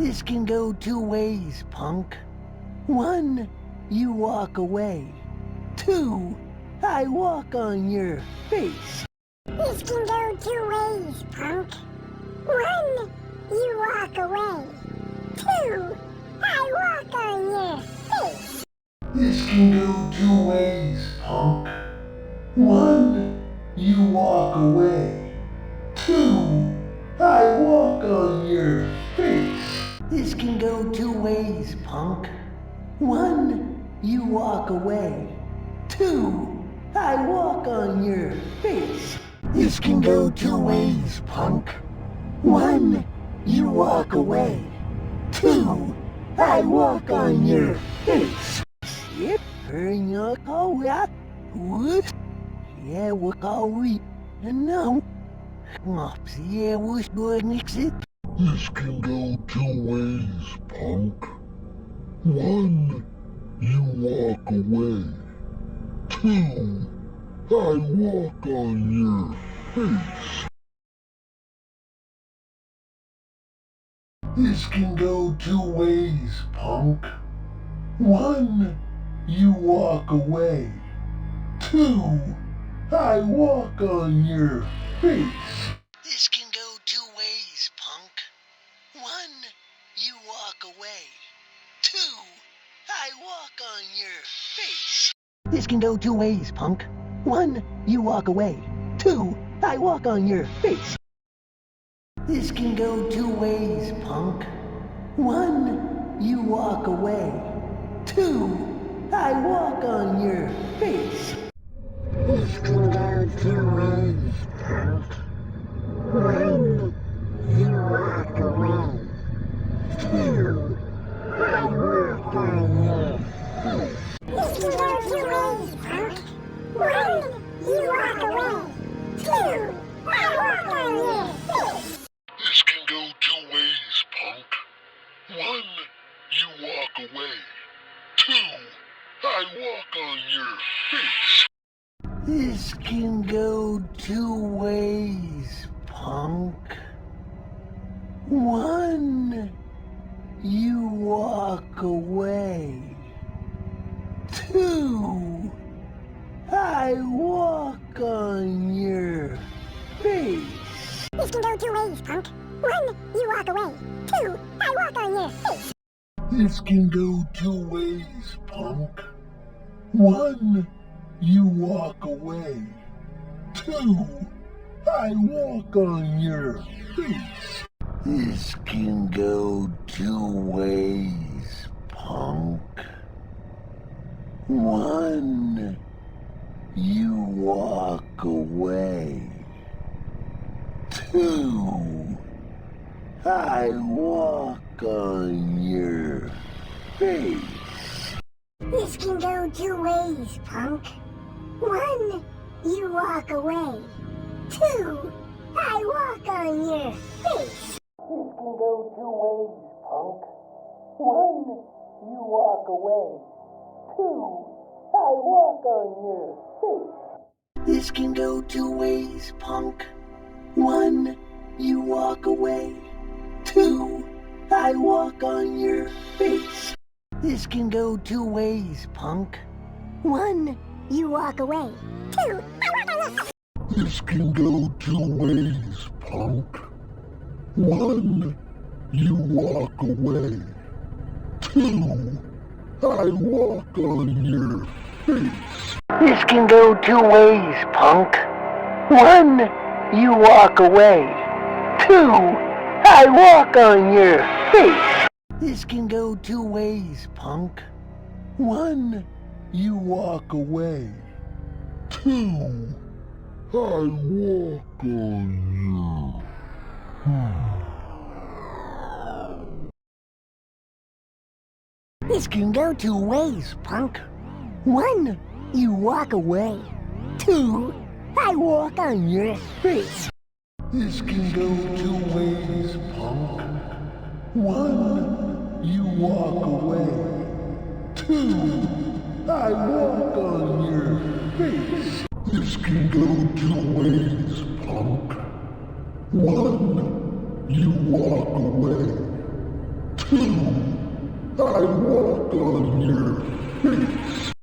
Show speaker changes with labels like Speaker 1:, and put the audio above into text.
Speaker 1: This can go two ways, punk. One, you walk away. Two, I walk on your face.
Speaker 2: This can go two ways, punk. One, you walk away. Two, I walk on your face.
Speaker 1: This can go two ways, punk. One, you walk away. Two, I walk on your face. This can go two ways, punk. One, you walk away. Two, I walk on your face. This can go two ways, punk. One, you walk away. Two, I walk on your face. Shit, you're all right. What? Yeah, we're all right. And now, yeah, we're going to exit.
Speaker 3: This can go two ways, punk. One, you walk away. Two, I walk on your face.
Speaker 1: This can go two ways, punk. One, you walk away. Two, I walk on your face. This can go two ways, punk. One, you walk away. Two, I walk on your face. This can go two ways, punk. One, you walk away. Two, I walk on your face. This can go two ways, punk. One, you walk away. Two, I walk on your face.
Speaker 2: This can go two ways, punk. One, you walk away. Two, I walk on your face. This can go two ways, punk. One, you walk away. Two, I walk on your face.
Speaker 3: This can go two ways, punk. One, you walk away. Two, I walk on your face.
Speaker 1: This can go two ways, punk. One, you walk away. Two, I walk on your face.
Speaker 2: This can go two ways, punk. One, you walk away. Two, I walk on your face.
Speaker 1: This can go two ways, punk. One, you walk away. Two, I walk on your face. This can go two ways, punk. One, you walk away. Two, I walk on your face.
Speaker 2: This can go two ways, punk. One, you walk away. Two, I walk on your face.
Speaker 1: This can go two ways, punk. One, you walk away. Two, I walk on your face. This can go two ways, punk. One, you walk away. Two, I walk on your face. This can go two ways, punk.
Speaker 2: One, you walk away. Two, I walk on your face.
Speaker 3: This can go two ways, punk. One, you walk away. Two, I walk on your face.
Speaker 1: This can go two ways, punk. One, you walk away. Two, I walk on your face. This can go two ways, punk. One, you walk away.
Speaker 3: Two, I walk on you.
Speaker 2: This can go two ways, punk. One, you walk away. Two, I walk on your face.
Speaker 1: This can go two ways, punk. One, you walk away. Two, I walk on your face.
Speaker 3: This can go two ways, punk. One, you walk away.
Speaker 1: I walk on your face.